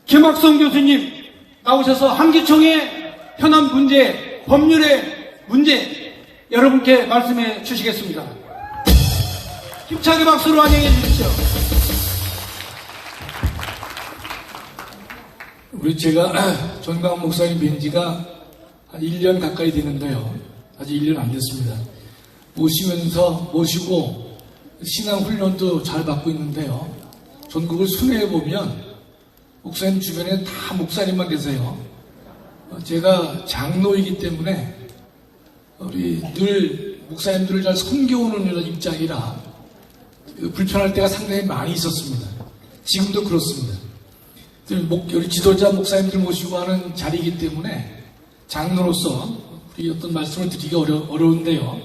김학성 교수님 나오셔서 한기총의 현안 문제, 법률의 문제 여러분께 말씀해 주시겠습니다. 힘차게 박수로 환영해 주십시오. 제가 전광훈 목사님 뵌 지가 한 1년 가까이 되는데요. 아직 1년 안 됐습니다. 모시고 신앙훈련도 잘 받고 있는데요. 전국을 순회해 보면 목사님 주변에 다 목사님만 계세요. 제가 장로이기 때문에 우리 늘 목사님들을 잘 섬겨오는 이런 입장이라 불편할 때가 상당히 많이 있었습니다. 지금도 그렇습니다. 우리 지도자 목사님들 모시고 하는 자리이기 때문에 장로로서 우리 어떤 말씀을 드리기 어려운데요.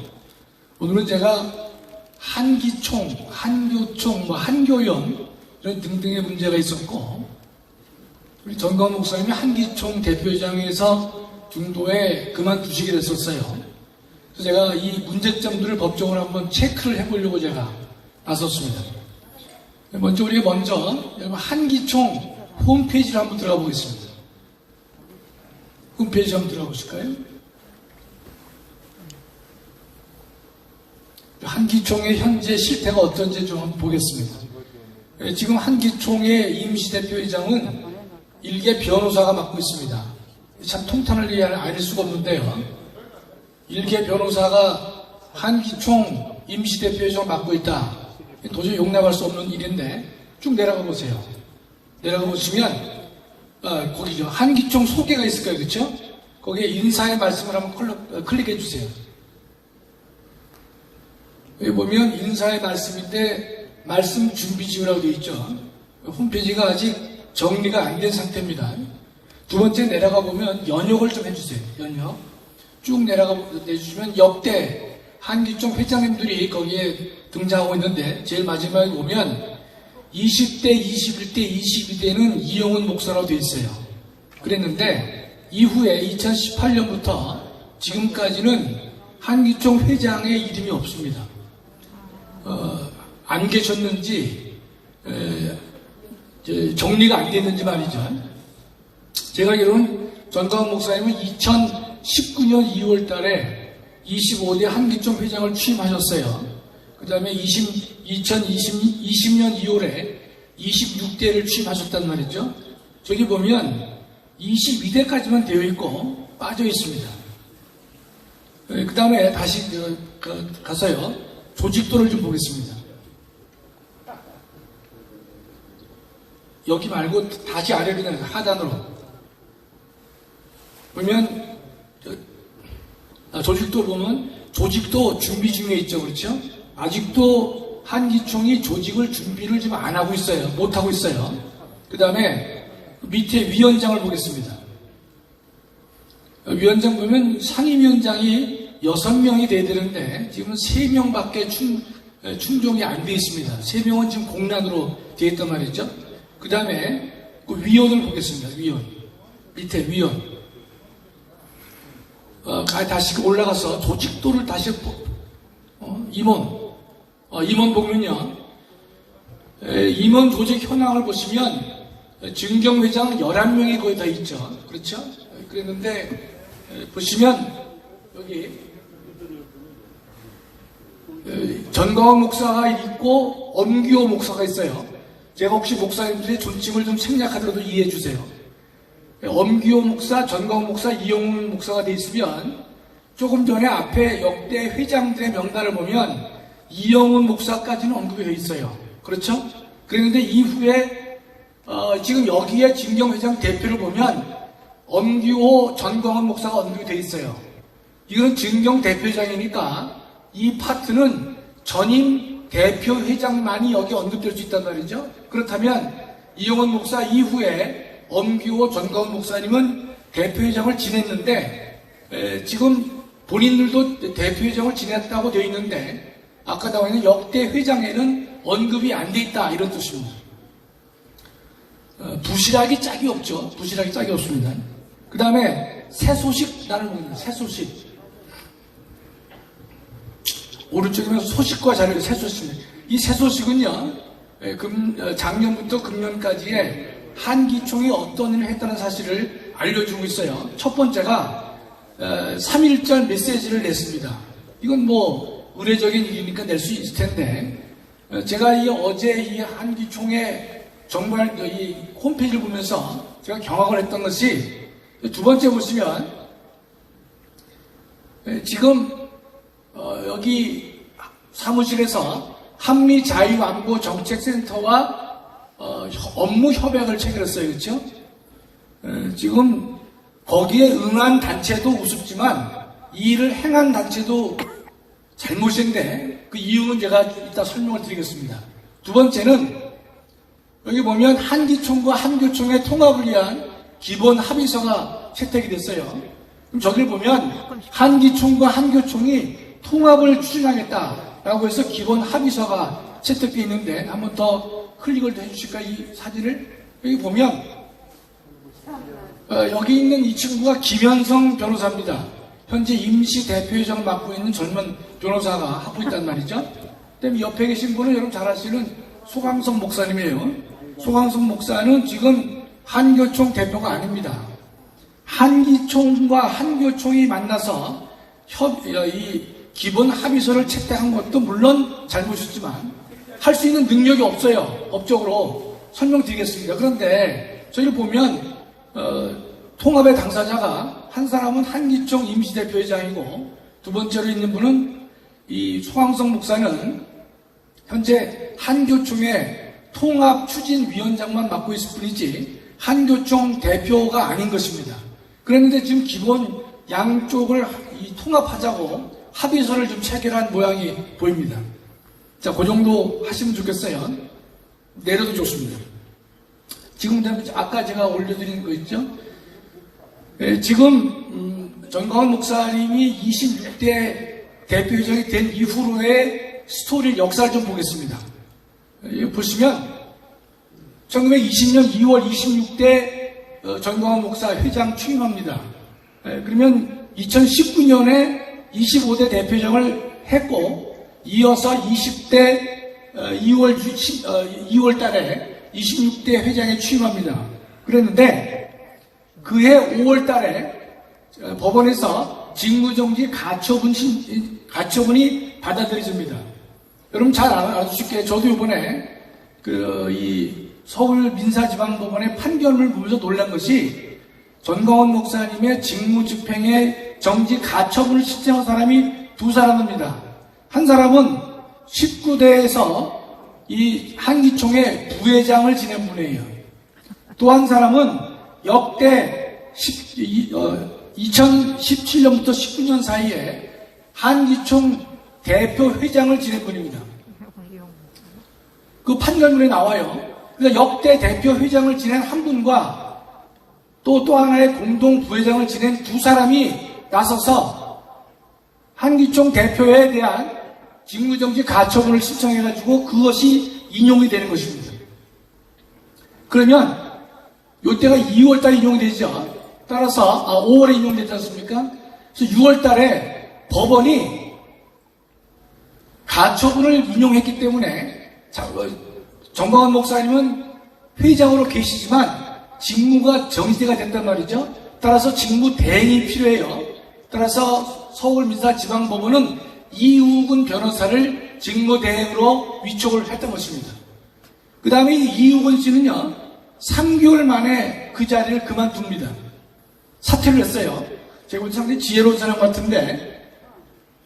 오늘은 제가 한기총, 한교총, 한교연 이런 등등의 문제가 있었고 우리 전광훈 목사님이 한기총 대표회장에서 중도에 그만두시게 됐었어요. 그래서 제가 이 문제점들을 법적으로 한번 체크를 해보려고 제가 나섰습니다. 우리가 여러분 한기총 홈페이지를 한번 들어가 보겠습니다. 홈페이지 한번 들어가 보실까요? 한기총의 현재 실태가 어떤지 좀 한번 보겠습니다. 지금 한기총의 임시대표회장은 일개 변호사가 맡고 있습니다. 참 통탄을 알 수가 없는데요. 일개 변호사가 한기총 임시대표회장을 맡고 있다. 도저히 용납할 수 없는 일인데 쭉 내려가 보세요. 내려가 보시면 거기죠. 한기총 소개가 있을 거예요. 그렇죠? 거기에 인사의 말씀을 한번 클릭해 주세요. 여기 보면 인사의 말씀인데 말씀 준비지우라고 되어 있죠. 홈페이지가 아직 정리가 안 된 상태입니다. 두 번째 내려가 보면 연역을 좀 해주세요. 연역. 쭉 내주시면 역대 한기총 회장님들이 거기에 등장하고 있는데 제일 마지막에 보면 20대, 21대, 22대는 이용훈 목사라고 되어 있어요. 그랬는데 이후에 2018년부터 지금까지는 한기총 회장의 이름이 없습니다. 안 계셨는지 정리가 안 됐는지 말이죠. 제가 알기로는 전광훈 목사님은 2019년 2월 달에 25대 한기총 회장을 취임하셨어요. 그 다음에 2020년 2월에 26대를 취임하셨단 말이죠. 저기 보면 22대까지만 되어 있고 빠져 있습니다. 그 다음에 다시 가서요. 조직도를 좀 보겠습니다. 여기 말고 다시 아래로 내려서 하단으로 보면 조직도 보면 조직도 준비 중에 있죠. 그렇죠? 아직도 한기총이 조직을 준비를 지금 안 하고 있어요. 못 하고 있어요. 그 다음에 밑에 위원장을 보겠습니다. 위원장 보면 상임위원장이 6명이 돼야 되는데 지금은 3명밖에 충족이 안 되어 있습니다. 3명은 지금 공란으로 되어 있단 말이죠. 그 다음에 위원을 보겠습니다. 위원. 밑에 위원. 다시 올라가서 조직도를 다시 임원. 임원 보면요. 임원 조직 현황을 보시면 증경회장 11명이 거의 다 있죠. 그렇죠? 그랬는데 보시면 여기 전광훈 목사가 있고 엄규호 목사가 있어요. 제가 혹시 목사님들의 존칭을 좀 생략하더라도 이해해 주세요. 엄규호 목사, 전광훈 목사, 이용훈 목사가 돼 있으면 조금 전에 앞에 역대 회장들의 명단을 보면 이용훈 목사까지는 언급이 되어 있어요. 그렇죠? 그런데 이후에 지금 여기에 진경회장 대표를 보면 엄규호, 전광훈 목사가 언급이 되어 있어요. 이건 진경 대표장이니까 이 파트는 전임 대표회장만이 여기 언급될 수 있단 말이죠. 그렇다면 이용훈 목사 이후에 엄규호, 전광훈 목사님은 대표회장을 지냈는데 지금 본인들도 대표회장을 지냈다고 되어 있는데 아까 나와 있는 역대 회장에는 언급이 안 돼 있다 이런 뜻입니다. 부실하기 짝이 없죠. 부실하기 짝이 없습니다. 그 다음에 새 소식 나를 봅니다. 새 소식. 오른쪽이면 소식과 자료가 새 소식입니다. 이 새 소식은요 작년부터 금년까지의 한기총이 어떤 일을 했다는 사실을 알려주고 있어요. 첫 번째가 3.1절 메시지를 냈습니다. 이건 뭐 의례적인 일이니까 낼 수 있을 텐데 제가 어제 이 한기총의 정말 이 홈페이지를 보면서 제가 경악을 했던 것이 두 번째 보시면 지금 여기 사무실에서 한미자유안보정책센터와 업무 협약을 체결했어요. 그렇죠? 지금 거기에 응한 단체도 우습지만 이 일을 행한 단체도 잘못인데 그 이유는 제가 이따 설명을 드리겠습니다. 두 번째는 여기 보면 한기총과 한교총의 통합을 위한 기본 합의서가 채택이 됐어요. 그럼 저기를 보면 한기총과 한교총이 통합을 추진하겠다라고 해서 기본 합의서가 채택되어 있는데 한 번 더 클릭을 해주실까 이 사진을 여기 보면 여기 있는 이 친구가 김현성 변호사입니다. 현재 임시 대표회장을 맡고 있는 젊은 변호사가 하고 있단 말이죠. 그다음에 옆에 계신 분은 여러분 잘 아시는 소강성 목사님이에요. 소강성 목사는 지금 한교총 대표가 아닙니다. 한기총과 한교총이 만나서 이 기본 합의서를 채택한 것도 물론 잘못이지만 할 수 있는 능력이 없어요. 법적으로 설명드리겠습니다. 그런데 저희를 보면 통합의 당사자가 한 사람은 한기총 임시대표회장이고 두 번째로 있는 분은 이 소강성 목사는 현재 한교총의 통합추진위원장만 맡고 있을 뿐이지 한교총 대표가 아닌 것입니다. 그런데 지금 기본 양쪽을 통합하자고 합의서를 좀 체결한 모양이 보입니다. 자, 그 정도 하시면 좋겠어요. 내려도 좋습니다. 지금 아까 제가 올려드린 거 있죠? 지금 전광훈 목사님이 26대 대표회장이 된 이후로의 스토리 역사를 좀 보겠습니다. 보시면 1920년 2월 26대 전광훈 목사 회장 취임합니다. 그러면 2019년에 25대 대표회장을 했고 이어서 20대 2월 달에 26대 회장에 취임합니다. 그랬는데 그해 5월 달에 법원에서 직무정지 가처분이 받아들여집니다. 여러분 잘 알아주실게요. 저도 이번에 이 서울 민사지방법원의 판결을 보면서 놀란 것이 전광훈 목사님의 직무집행에 정지 가처분을 신청한 사람이 두 사람입니다. 한 사람은 19대에서 이 한기총의 부회장을 지낸 분이에요. 또 한 사람은 역대 2017년부터 19년 사이에 한기총 대표회장을 지낸 분입니다. 그 판결문에 나와요. 그러니까 역대 대표회장을 지낸 한 분과 또 하나의 공동 부회장을 지낸 두 사람이 나서서 한기총 대표에 대한 직무정지 가처분을 신청해가지고 그것이 인용이 되는 것입니다. 그러면 이때가 2월달에 인용이 되죠. 따라서 5월에 인용되지 않습니까? 그래서 6월달에 법원이 가처분을 인용했기 때문에 전광훈 목사님은 회장으로 계시지만 직무가 정지가 됐단 말이죠. 따라서 직무 대행이 필요해요. 따라서 서울민사지방법원은 이우근 변호사를 직무대행으로 위촉을 했던 것입니다. 그 다음에 이우근 씨는요 3개월 만에 그 자리를 그만둡니다. 사퇴를 했어요. 제가 볼 때 상당히 지혜로운 사람 같은데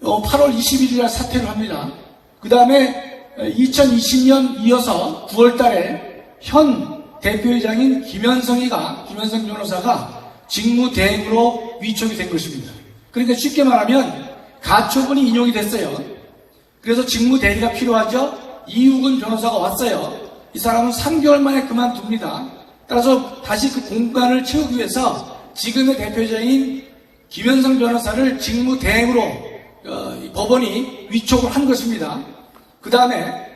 8월 21일날 사퇴를 합니다. 그 다음에 2020년 이어서 9월달에 현 대표회장인 김현성 변호사가 직무대행으로 위촉이 된 것입니다. 그러니까 쉽게 말하면 가처분이 인용이 됐어요. 그래서 직무대리가 필요하죠. 이우근 변호사가 왔어요. 이 사람은 3개월 만에 그만둡니다. 따라서 다시 그 공간을 채우기 위해서 지금의 대표자인 김현성 변호사를 직무대행으로 법원이 위촉을 한 것입니다. 그 다음에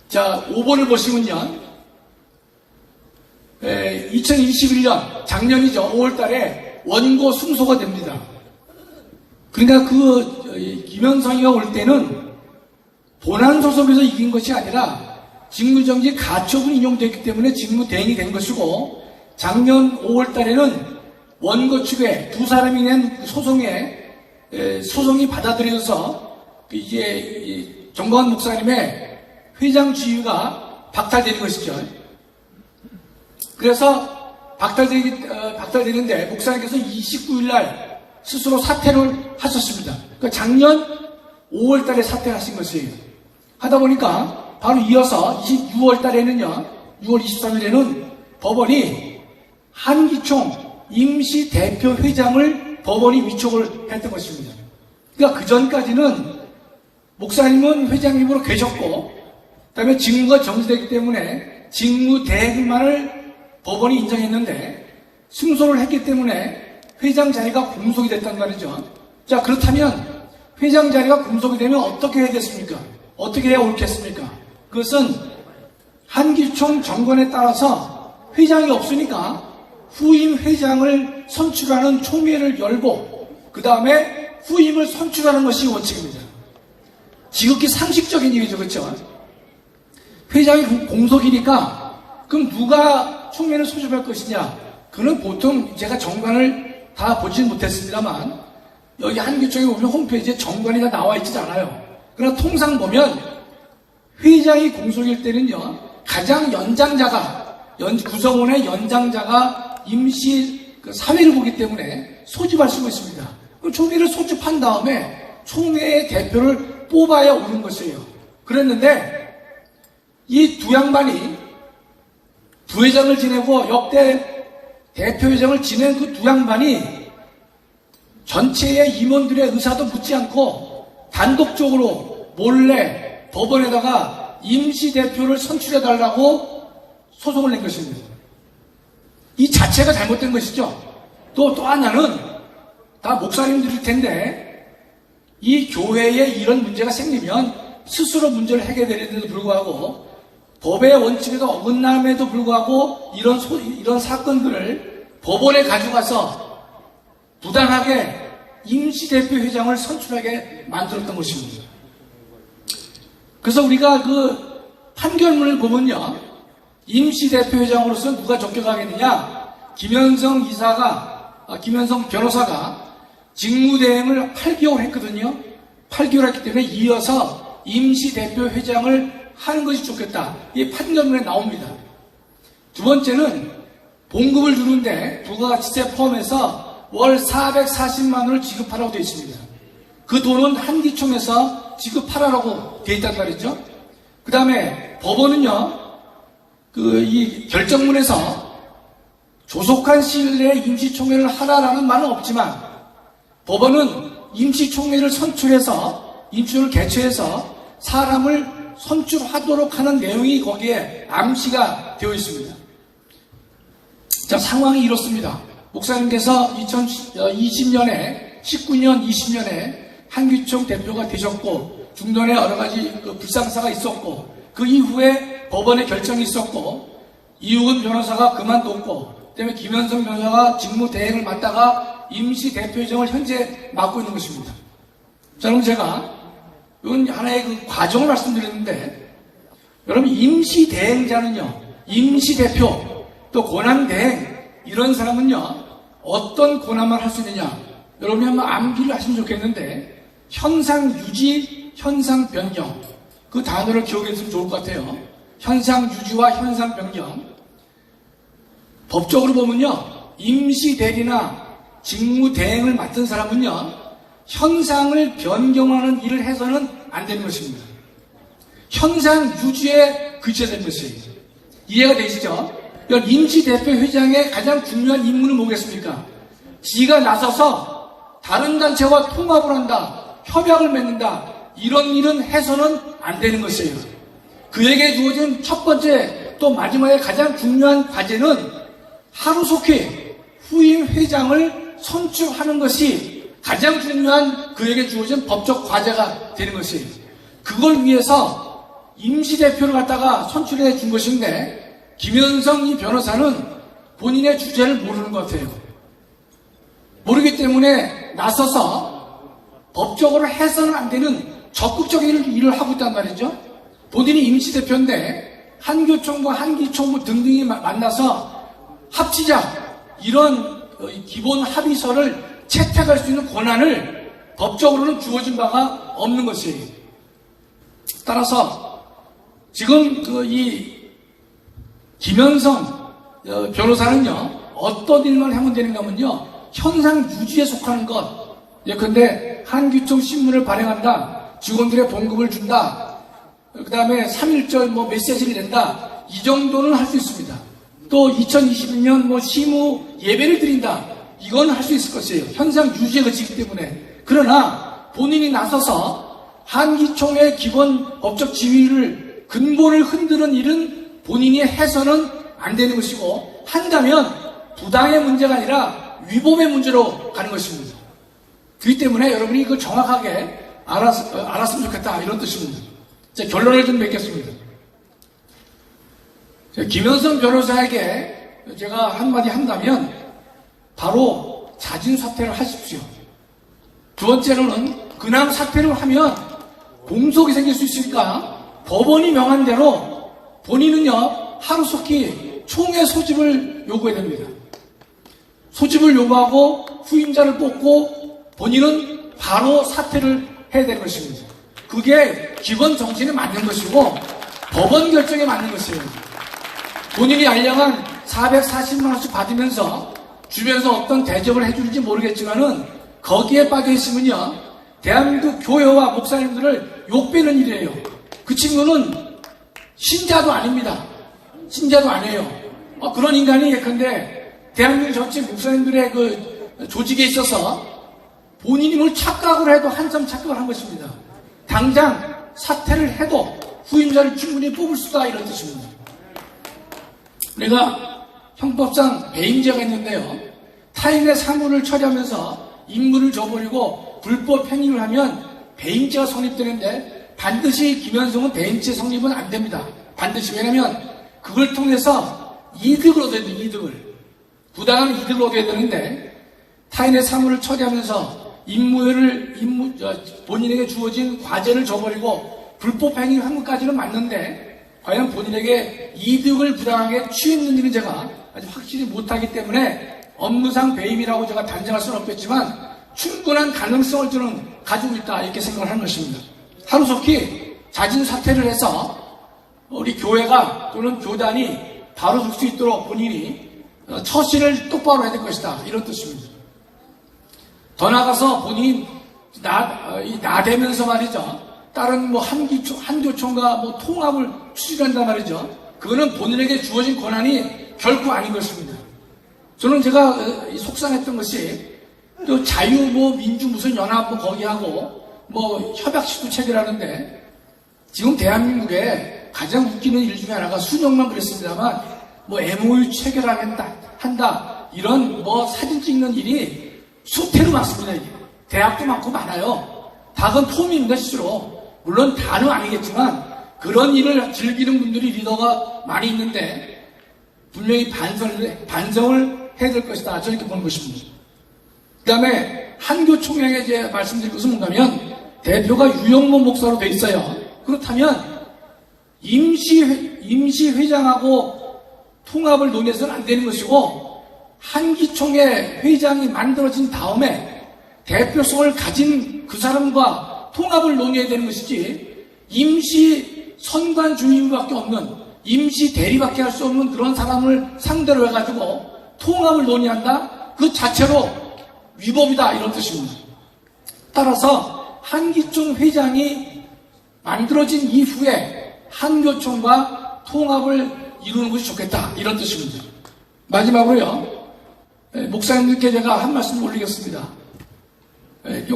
자 5번을 보시면요 2021년 작년이죠. 5월달에 원고 승소가 됩니다. 그러니까 김현성이가 올 때는 본안 소속에서 이긴 것이 아니라 직무정지 가처분 인용됐기 때문에 직무대행이 된 것이고, 작년 5월 달에는 원고 측에 두 사람이 낸 소송이 받아들여져서 이제 정광훈 목사님의 회장 지위가 박탈되는 것이죠. 그래서 박탈되는데 목사님께서 29일 날 스스로 사퇴를 하셨습니다. 그러니까 작년 5월 달에 사퇴를 하신 것이에요. 하다 보니까 바로 이어서 6월 달에는요, 6월 23일에는 법원이 한기총 임시 대표 회장을 법원이 위촉을 했던 것입니다. 그러니까 그 전까지는 목사님은 회장님으로 계셨고, 그 다음에 직무가 정지되기 때문에 직무 대행만을 법원이 인정했는데, 승소를 했기 때문에 회장 자리가 공속이 됐단 말이죠. 자, 그렇다면 회장 자리가 공속이 되면 어떻게 해야 됐습니까? 어떻게 해야 옳겠습니까? 그것은 한기총 정권에 따라서 회장이 없으니까 후임 회장을 선출하는 총회를 열고 그 다음에 후임을 선출하는 것이 원칙입니다. 지극히 상식적인 일이죠. 그렇죠? 회장이 공석이니까 그럼 누가 총회를 소집할 것이냐? 그는 보통 제가 정관을 다 보지는 못했습니다만 여기 한기총에 보면 홈페이지에 정관이 다 나와 있지 않아요. 그러나 통상 보면 회장이 공석일 때는요, 가장 구성원의 연장자가 임시 사회를 보기 때문에 소집할 수가 있습니다. 그럼 총회를 소집한 다음에 총회의 대표를 뽑아야 오는 것이에요. 그랬는데 이 두 양반이 부회장을 지내고 역대 대표회장을 지낸 그 두 양반이 전체의 임원들의 의사도 묻지 않고 단독적으로 몰래 법원에다가 임시대표를 선출해달라고 소송을 낸 것입니다. 이 자체가 잘못된 것이죠. 또 하나는 다 목사님들일 텐데 이 교회에 이런 문제가 생기면 스스로 문제를 해결되는데도 불구하고 법의 원칙에도 어긋남에도 불구하고 이런 사건들을 법원에 가져가서 부당하게 임시대표 회장을 선출하게 만들었던 것입니다. 그래서 우리가 그 판결문을 보면요, 임시대표 회장으로서 누가 적격하겠느냐? 김현성 변호사가 직무대행을 8개월 했거든요. 8개월 했기 때문에 이어서 임시대표 회장을 하는 것이 좋겠다. 이 판결문에 나옵니다. 두 번째는 봉급을 주는데 부가가치세 포함해서 월 440만 원을 지급하라고 되어 있습니다. 그 돈은 한기총에서 지급하라고 되어 있단 말이죠. 그 다음에 법원은요, 이 결정문에서 조속한 시일 내에 임시총회를 하라라는 말은 없지만 법원은 임시총회를 임시총회를 개최해서 사람을 선출하도록 하는 내용이 거기에 암시가 되어 있습니다. 자, 상황이 이렇습니다. 목사님께서 2020년에 19년, 20년에 한기총 대표가 되셨고 중동에 여러 가지 불상사가 있었고 그 이후에 법원의 결정이 있었고 이우근 변호사가 그만뒀고 그다음에 김현성 변호사가 직무 대행을 맡다가 임시 대표회장을 현재 맡고 있는 것입니다. 자, 그럼 제가 이건 하나의 그 과정을 말씀드렸는데 여러분 임시 대행자는요, 임시 대표 또 권한 대행 이런 사람은요 어떤 권한만 할 수 있느냐? 여러분이 한번 암기를 하시면 좋겠는데 현상 유지, 현상 변경 그 단어를 기억했으면 좋을 것 같아요. 현상 유지와 현상 변경. 법적으로 보면요, 임시 대리나 직무 대행을 맡은 사람은요, 현상을 변경하는 일을 해서는 안 되는 것입니다. 현상 유지에 그쳐야 되는 것이에요. 이해가 되시죠? 임시 대표 회장의 가장 중요한 임무는 뭐겠습니까? 지가 나서서 다른 단체와 통합을 한다, 협약을 맺는다, 이런 일은 해서는 안 되는 것이에요. 그에게 주어진 첫 번째 또 마지막에 가장 중요한 과제는 하루속히 후임 회장을 선출하는 것이 가장 중요한 그에게 주어진 법적 과제가 되는 것이에요. 그걸 위해서 임시대표를 갖다가 선출해 준 것인데 김현성 이 변호사는 본인의 주제를 모르는 것 같아요. 모르기 때문에 나서서 법적으로 해서는 안 되는 적극적인 일을 하고 있단 말이죠. 본인이 임시대표인데 한교총과 한기총부 등등이 만나서 합치자 이런 기본 합의서를 채택할 수 있는 권한을 법적으로는 주어진 바가 없는 것이에요. 따라서 지금 이 김현성 변호사는요, 어떤 일만 하면 되는가 하면요, 현상 유지에 속하는 것. 예컨대 한규총 신문을 발행한다, 직원들의 봉급을 준다, 그 다음에 3.1절 메시지를 낸다, 이 정도는 할 수 있습니다. 또 2021년 시무 예배를 드린다, 이건 할 수 있을 것이에요. 현상 유지에 그치기 때문에. 그러나 본인이 나서서 한기총의 기본 법적 지위를 근본을 흔드는 일은 본인이 해서는 안 되는 것이고, 한다면 부당의 문제가 아니라 위법의 문제로 가는 것입니다. 그렇기 때문에 여러분이 이걸 정확하게 알았으면 좋겠다, 이런 뜻입니다. 자, 결론을 좀 맺겠습니다. 김현성 변호사에게 제가 한마디 한다면 바로 자진 사퇴를 하십시오. 두 번째로는 그냥 사퇴를 하면 공석이 생길 수 있으니까 법원이 명한 대로 본인은요, 하루속히 총회 소집을 요구해야 됩니다. 소집을 요구하고 후임자를 뽑고 본인은 바로 사퇴를 해야 되는 것입니다. 그게 기본 정신에 맞는 것이고 법원 결정에 맞는 것이에요. 본인이 알량한 440만 원씩 받으면서 주변에서 어떤 대접을 해주는지 모르겠지만은 거기에 빠져 있으면요, 대한민국 교회와 목사님들을 욕배는 일이에요. 그 친구는 신자도 아닙니다. 신자도 아니에요. 그런 인간이 예컨대 대한민국 전체 목사님들의 그 조직에 있어서 본인이 뭘 착각을 해도 한참 착각을 한 것입니다. 당장 사퇴를 해도 후임자를 충분히 뽑을 수다, 이런 뜻입니다. 우리가 형법상 배임죄가 있는데요, 타인의 사물을 처리하면서 임무를 저버리고 불법 행위를 하면 배임죄가 성립되는데 반드시 김현성은 배임죄 성립은 안 됩니다. 반드시. 왜냐하면 그걸 통해서 이득을 얻어야 돼요. 이득을. 부당한 이득을 얻어야 되는데 타인의 사물을 처리하면서 본인에게 주어진 과제를 저버리고 불법 행위를 한 것까지는 맞는데 과연 본인에게 이득을 부당하게 취했는지는 제가 아직 확실히 못하기 때문에 업무상 배임이라고 제가 단정할 수는 없겠지만 충분한 가능성을 저는 가지고 있다, 이렇게 생각을 하는 것입니다. 하루속히 자진 사퇴를 해서 우리 교회가 또는 교단이 바로 설 수 있도록 본인이 처신을 똑바로 해야 될 것이다, 이런 뜻입니다. 더 나아가서 본인이 나대면서 말이죠, 다른 한교총과 통합을 추진한단 말이죠. 그거는 본인에게 주어진 권한이 결코 아닌 것입니다. 저는 제가 속상했던 것이 또 민주 무슨 연합 거기하고 협약식도 체결하는데 지금 대한민국에 가장 웃기는 일 중에 하나가 순영만 그랬습니다만 MOU 체결한다 이런 사진 찍는 일이 수태로 많습니다. 이게 대학도 많고 많아요. 다은 폼입니다, 실제로. 물론 다는 아니겠지만 그런 일을 즐기는 분들이 리더가 많이 있는데 분명히 반성을 해야 될 것이다, 저렇게 보는 것입니다. 그 다음에 한교총회에 이제 말씀드릴 것은 뭔가면 대표가 유영모 목사로 돼 있어요. 그렇다면 임시회장하고 통합을 논해서는 안 되는 것이고, 한기총회 회장이 만들어진 다음에 대표성을 가진 그 사람과 통합을 논의해야 되는 것이지, 임시 선관 주임밖에 없는, 임시 대리밖에 할 수 없는 그런 사람을 상대로 해가지고 통합을 논의한다? 그 자체로 위법이다, 이런 뜻입니다. 따라서 한기총 회장이 만들어진 이후에 한교총과 통합을 이루는 것이 좋겠다, 이런 뜻입니다. 마지막으로요, 목사님들께 제가 한 말씀 올리겠습니다.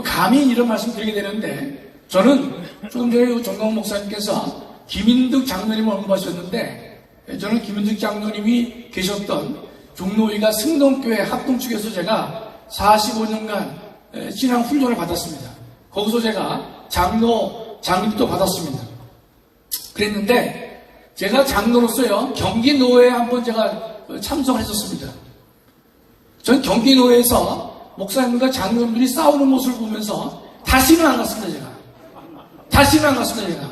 감히 이런 말씀 드리게 되는데, 저는 조금 전에 정광훈 목사님께서 김인득 장로님을 언급하셨는데, 저는 김인득 장로님이 계셨던 종로위가 승동교회 합동 측에서 제가 45년간 신앙 훈련을 받았습니다. 거기서 제가 장로도 받았습니다. 그랬는데 제가 장로로서요, 경기노회에 한번 제가 참석을 했었습니다. 전 경기노회에서 목사님과 장로님들이 싸우는 모습을 보면서 다시는 안 갔습니다. 제가 다시는 안 갔습니다, 제가.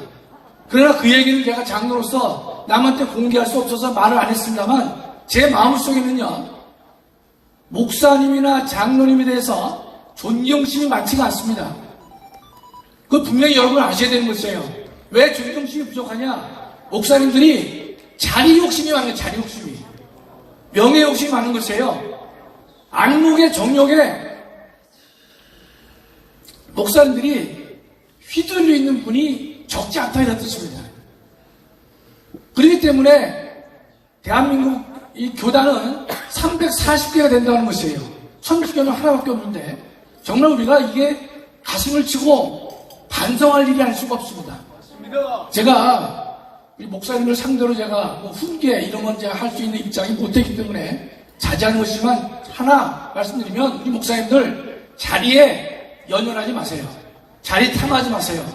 그러나 그 얘기는 제가 장로로서 남한테 공개할 수 없어서 말을 안 했습니다만, 제 마음속에는요, 목사님이나 장로님에 대해서 존경심이 많지가 않습니다. 그거 분명히 여러분 아셔야 되는 것이에요. 왜 존경심이 부족하냐? 목사님들이 자리 욕심이 많아요, 자리 욕심이. 명예 욕심이 많은 것이에요. 안목에 정욕에 목사님들이 휘둘려 있는 분이 적지 않다 이런 뜻입니다. 그렇기 때문에 대한민국 이 교단은 340개가 된다는 것이에요. 천주교는 하나밖에 없는데 정말 우리가 이게 가슴을 치고 반성할 일이 아닐 수가 없습니다. 제가 우리 목사님을 상대로 제가 뭐 훈계 이런 건 제가 할 수 있는 입장이 못 되기 때문에 자제하는 것이지만 하나 말씀드리면 우리 목사님들 자리에 연연하지 마세요. 자리 탐하지 마세요.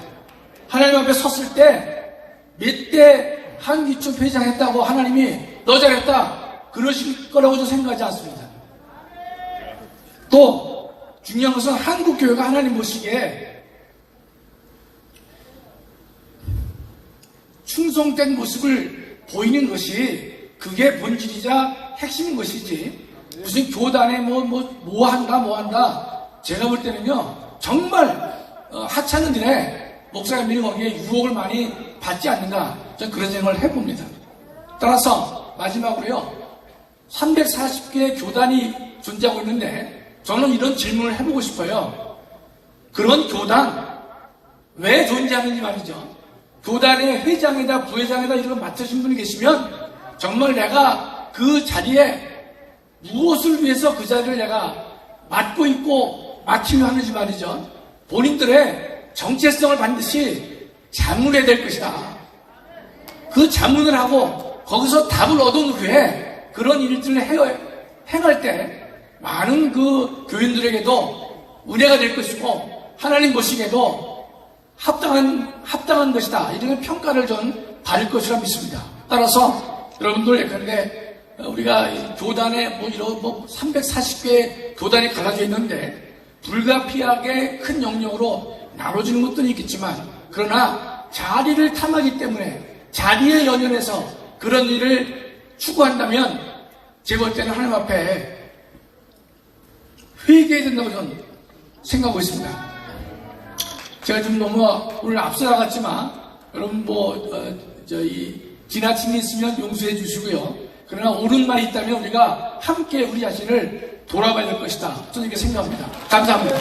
하나님 앞에 섰을 때 몇 대 한기초 회장했다고 하나님이 너 잘했다 그러실 거라고 저는 생각하지 않습니다. 또 중요한 것은 한국교회가 하나님 보시기에 충성된 모습을 보이는 것이 그게 본질이자 핵심인 것이지 무슨 교단에 뭐 한다 제가 볼 때는요 정말 하찮은 일에 목사님들이 거기에 유혹을 많이 받지 않는가 저는 그런 생각을 해봅니다. 따라서 마지막으로요 340개의 교단이 존재하고 있는데 저는 이런 질문을 해보고 싶어요. 그런 교단 왜 존재하는지 말이죠. 교단의 회장이다 부회장이다 이런 거 맡으신 분이 계시면 정말 내가 그 자리에 무엇을 위해서 그 자리를 내가 맡고 있고 맡으려 하는지 말이죠. 본인들의 정체성을 반드시 자문해야 될 것이다. 그 자문을 하고 거기서 답을 얻은 후에 그런 일들을 행할 때 많은 그 교인들에게도 은혜가 될 것이고 하나님 보시기에도 합당한 것이다. 이런 평가를 전 받을 것이라 믿습니다. 따라서 여러분들 예컨대 우리가 교단에 이런 340개 교단이 갈라져 있는데 불가피하게 큰 영역으로 나눠지는 것들이 있겠지만 그러나 자리를 탐하기 때문에 자리에 연연해서 그런 일을 추구한다면 제가 볼 때는 하나님 앞에 회개해야 된다고 저는 생각하고 있습니다. 제가 좀 너무 오늘 앞서 나갔지만 여러분 지나친 게 있으면 용서해 주시고요. 그러나 옳은 말이 있다면 우리가 함께 우리 자신을 돌아봐야 될 것이다. 저는 이렇게 생각합니다. 감사합니다.